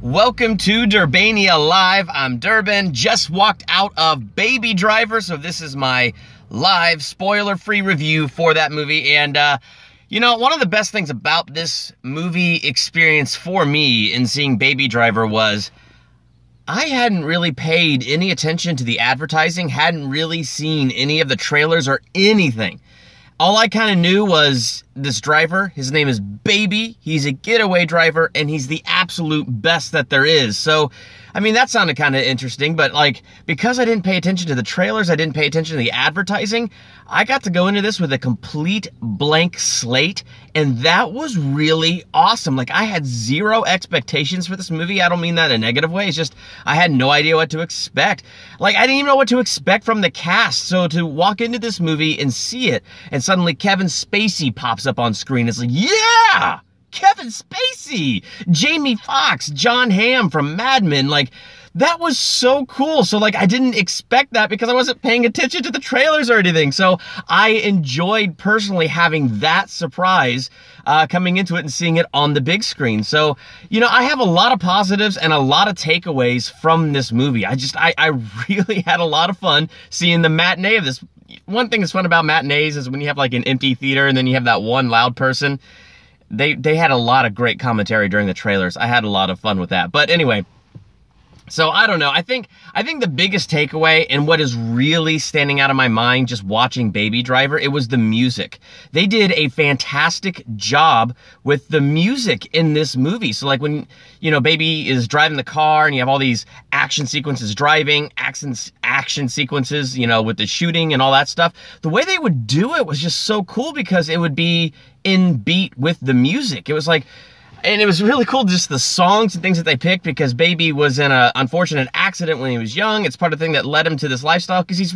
Welcome to Durbania Live. I'm Durbin. Just walked out of Baby Driver, so this is my live spoiler-free review for that movie. And, one of the best things about this movie experience for me in seeing Baby Driver was I hadn't really paid any attention to the advertising, hadn't really seen any of the trailers or anything. All I kind of knew was this driver, his name is Baby, he's a getaway driver, and he's the absolute best that there is. So, that sounded kind of interesting, but because I didn't pay attention to the trailers, I didn't pay attention to the advertising, I got to go into this with a complete blank slate, and that was really awesome. I had zero expectations for this movie. I don't mean that in a negative way. It's just, I had no idea what to expect. I didn't even know what to expect from the cast. So to walk into this movie and see it, and suddenly Kevin Spacey pops up on screen, it's yeah! Kevin Spacey! Jamie Foxx, John Hamm from Mad Men, that was so cool. So I didn't expect that because I wasn't paying attention to the trailers or anything. So I enjoyed personally having that surprise coming into it and seeing it on the big screen. So, I have a lot of positives and a lot of takeaways from this movie. I really had a lot of fun seeing the matinee of this. One thing that's fun about matinees is when you have an empty theater and then you have that one loud person. They had a lot of great commentary during the trailers. I had a lot of fun with that. But anyway, so I don't know. I think the biggest takeaway and what is really standing out of my mind just watching Baby Driver, it was the music. They did a fantastic job with the music in this movie. So when, Baby is driving the car and you have all these action sequences driving, action sequences, with the shooting and all that stuff, the way they would do it was just so cool because it would be in beat with the music. It was and it was really cool, just the songs and things that they picked, because Baby was in an unfortunate accident when he was young. It's part of the thing that led him to this lifestyle, because he's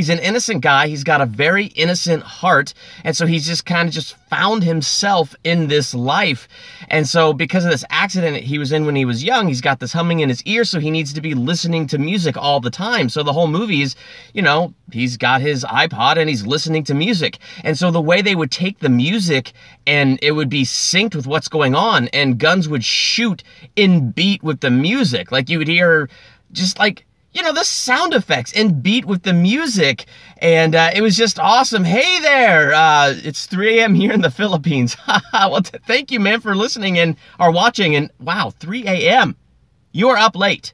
an innocent guy. He's got a very innocent heart, and so he's just kind of just found himself in this life. And so because of this accident he was in when he was young, he's got this humming in his ear, so he needs to be listening to music all the time. So the whole movie is, he's got his iPod and he's listening to music. And so the way they would take the music and it would be synced with what's going on, and guns would shoot in beat with the music. You would hear just the sound effects in beat with the music. And it was just awesome. Hey there, it's 3 a.m. here in the Philippines. Well, thank you, man, for listening and or watching. And wow, 3 a.m. You are up late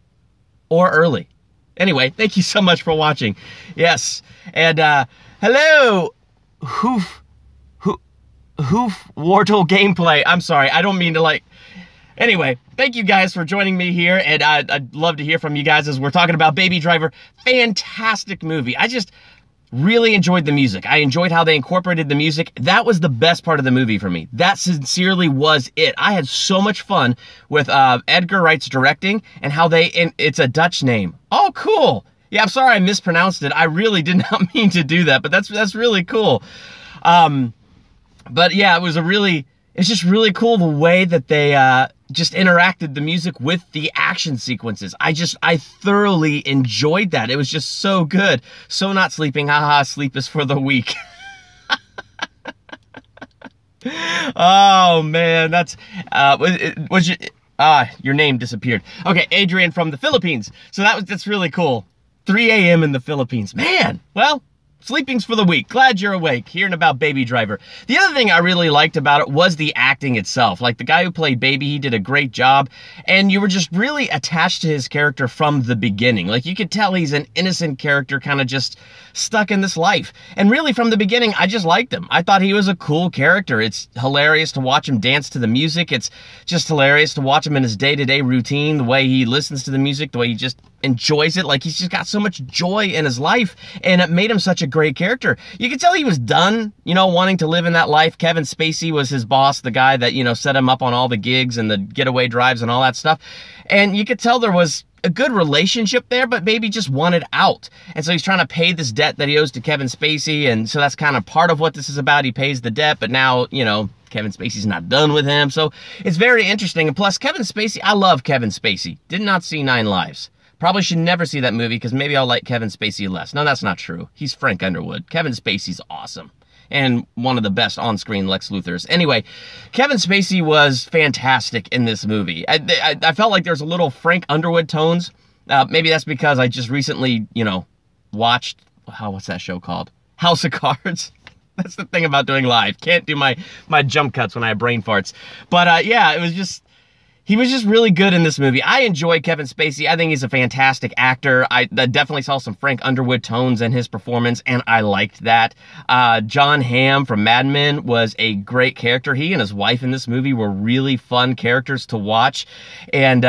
or early. Anyway, thank you so much for watching. Yes. And hello, Hoof Wartle Gameplay. I'm sorry, I don't mean to Anyway, thank you guys for joining me here, and I'd love to hear from you guys as we're talking about Baby Driver. Fantastic movie. I just really enjoyed the music. I enjoyed how they incorporated the music. That was the best part of the movie for me. That sincerely was it. I had so much fun with Edgar Wright's directing and how it's a Dutch name. Oh, cool. Yeah, I'm sorry I mispronounced it. I really did not mean to do that, but that's really cool. But yeah, it's just really cool the way that they just interacted the music with the action sequences. I thoroughly enjoyed that. It was just so good. So not sleeping, haha, sleep is for the weak. Oh man, that's, your name disappeared. Okay, Adrian from the Philippines. So that's really cool. 3 a.m. in the Philippines. Man, well, sleeping's for the weak. Glad you're awake, hearing about Baby Driver. The other thing I really liked about it was the acting itself. The guy who played Baby, he did a great job, and you were just really attached to his character from the beginning. You could tell he's an innocent character, kind of just stuck in this life. And really, from the beginning, I just liked him. I thought he was a cool character. It's hilarious to watch him dance to the music. It's just hilarious to watch him in his day-to-day routine, the way he listens to the music, the way he just enjoys it. He's just got so much joy in his life, and it made him such a great character. You could tell he was done, wanting to live in that life. Kevin Spacey was his boss, the guy that, set him up on all the gigs and the getaway drives and all that stuff. And you could tell there was a good relationship there, but Baby just wanted out. And so he's trying to pay this debt that he owes to Kevin Spacey, and so that's kind of part of what this is about. He pays the debt, but now, Kevin Spacey's not done with him. So it's very interesting. And plus, Kevin Spacey, I love Kevin Spacey. Did not see 9 Lives. Probably should never see that movie because maybe I'll like Kevin Spacey less. No, that's not true. He's Frank Underwood. Kevin Spacey's awesome. and one of the best on-screen Lex Luthors. Anyway, Kevin Spacey was fantastic in this movie. I felt like there's a little Frank Underwood tones. Maybe that's because I just recently, watched, what's that show called? House of Cards. That's the thing about doing live. Can't do my jump cuts when I have brain farts. But yeah, he was just really good in this movie. I enjoy Kevin Spacey. I think he's a fantastic actor. I definitely saw some Frank Underwood tones in his performance, and I liked that. John Hamm from Mad Men was a great character. He and his wife in this movie were really fun characters to watch. And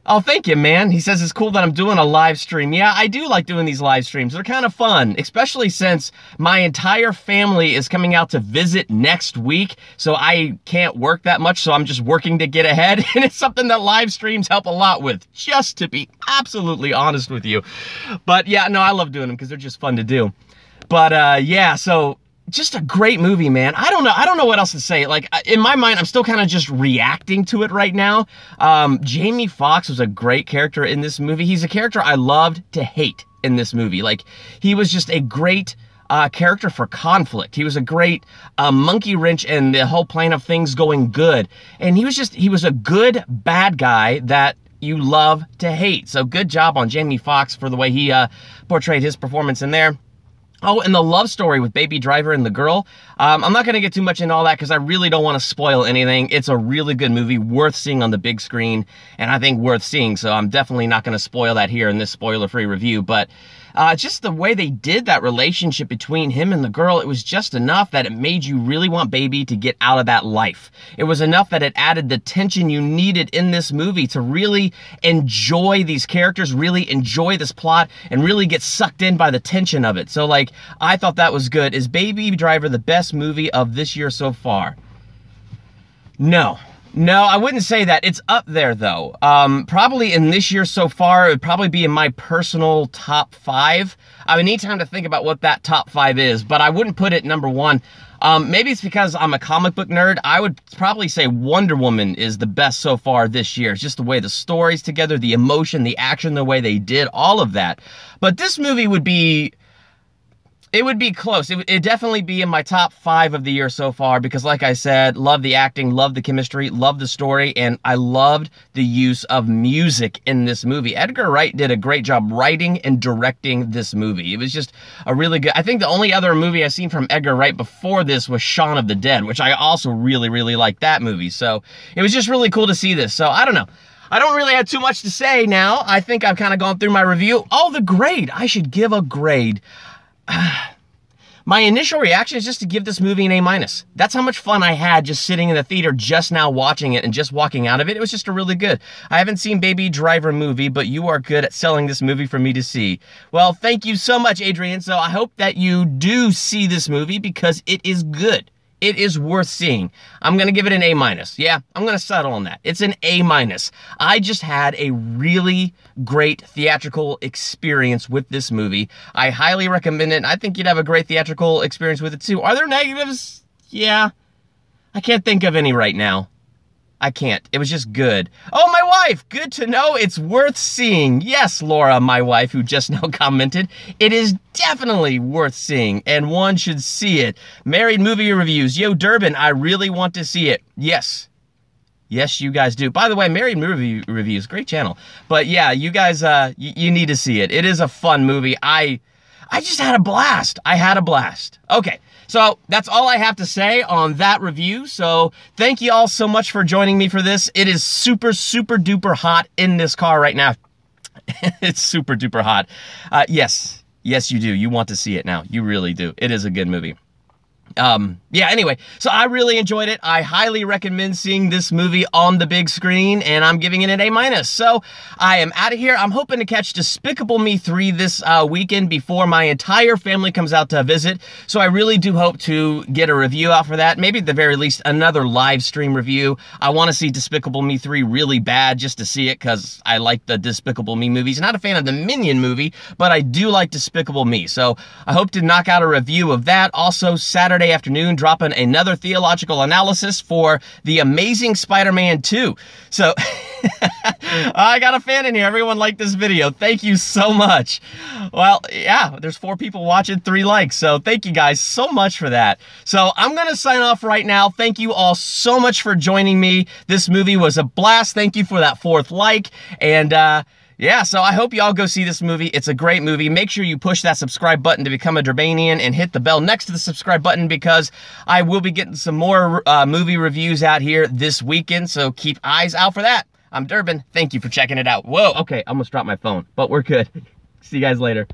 oh, thank you, man. He says it's cool that I'm doing a live stream. Yeah, I do like doing these live streams. They're kind of fun, especially since my entire family is coming out to visit next week, so I can't work that much, so I'm just working to get ahead, and it's something that live streams help a lot with, just to be absolutely honest with you. But yeah, no, I love doing them because they're just fun to do. But yeah, so just a great movie, man. I don't know what else to say. Like, in my mind, I'm still kind of just reacting to it right now. Jamie Foxx was a great character in this movie. He's a character I loved to hate in this movie. Like, he was just a great character for conflict. He was a great monkey wrench in the whole plan of things going good. And he was a good bad guy that you love to hate. So good job on Jamie Foxx for the way he portrayed his performance in there. Oh, and the love story with Baby Driver and the girl. I'm not going to get too much into all that because I really don't want to spoil anything. It's a really good movie, worth seeing on the big screen, and I think worth seeing, so I'm definitely not going to spoil that here in this spoiler-free review. But just the way they did that relationship between him and the girl, it was just enough that it made you really want Baby to get out of that life. It was enough that it added the tension you needed in this movie to really enjoy these characters, really enjoy this plot, and really get sucked in by the tension of it. So, like, I thought that was good. Is Baby Driver the best movie of this year so far? No. No, I wouldn't say that. It's up there, though. Probably in this year so far, it would probably be in my personal top 5. I would need time to think about what that top 5 is, but I wouldn't put it number 1. Maybe it's because I'm a comic book nerd. I would probably say Wonder Woman is the best so far this year. It's just the way the story's together, the emotion, the action, the way they did, all of that. But this movie would be... It would be close. It'd definitely be in my top 5 of the year so far because, like I said, love the acting, love the chemistry, love the story, and I loved the use of music in this movie. Edgar Wright did a great job writing and directing this movie. It was just a really good... I think the only other movie I've seen from Edgar Wright before this was Shaun of the Dead, which I also really, really liked that movie. So it was just really cool to see this. So I don't know. I don't really have too much to say now. I think I've kind of gone through my review. Oh, the grade. I should give a grade. My initial reaction is just to give this movie an A-. That's how much fun I had just sitting in the theater just now watching it and just walking out of it. It was just a really good. I haven't seen Baby Driver movie, but you are good at selling this movie for me to see. Well, thank you so much, Adrian. So I hope that you do see this movie because it is good. It is worth seeing. I'm going to give it an A-. Yeah, I'm going to settle on that. It's an A-. I just had a really great theatrical experience with this movie. I highly recommend it. I think you'd have a great theatrical experience with it too. Are there negatives? Yeah. I can't think of any right now. I can't. It was just good. Oh, my wife! Good to know. It's worth seeing. Yes, Laura, my wife, who just now commented. It is definitely worth seeing, and one should see it. Married Movie Reviews. Yo, Durbin, I really want to see it. Yes. Yes, you guys do. By the way, Married Movie Reviews, great channel. But yeah, you guys, you need to see it. It is a fun movie. I just had a blast. I had a blast. Okay. So that's all I have to say on that review. So thank you all so much for joining me for this. It is super, super duper hot in this car right now. It's super duper hot. Yes, you do. You want to see it now. You really do. It is a good movie. Yeah, anyway, so I really enjoyed it. I highly recommend seeing this movie on the big screen, and I'm giving it an A-. So I am out of here. I'm hoping to catch Despicable Me 3 this weekend before my entire family comes out to visit. So I really do hope to get a review out for that. Maybe at the very least another live stream review. I want to see Despicable Me 3 really bad just to see it because I like the Despicable Me movies. Not a fan of the Minion movie, but I do like Despicable Me. So I hope to knock out a review of that. Also, Saturday afternoon, dropping another theological analysis for The Amazing Spider-Man 2. So I got a fan in here. Everyone liked this video. Thank you so much. Well, yeah, there's 4 people watching, 3 likes. So thank you guys so much for that. So I'm going to sign off right now. Thank you all so much for joining me. This movie was a blast. Thank you for that 4th like. And yeah, so I hope y'all go see this movie. It's a great movie. Make sure you push that subscribe button to become a Durbanian and hit the bell next to the subscribe button because I will be getting some more movie reviews out here this weekend. So keep eyes out for that. I'm Durbin. Thank you for checking it out. Whoa, okay, I almost dropped my phone, but we're good. See you guys later.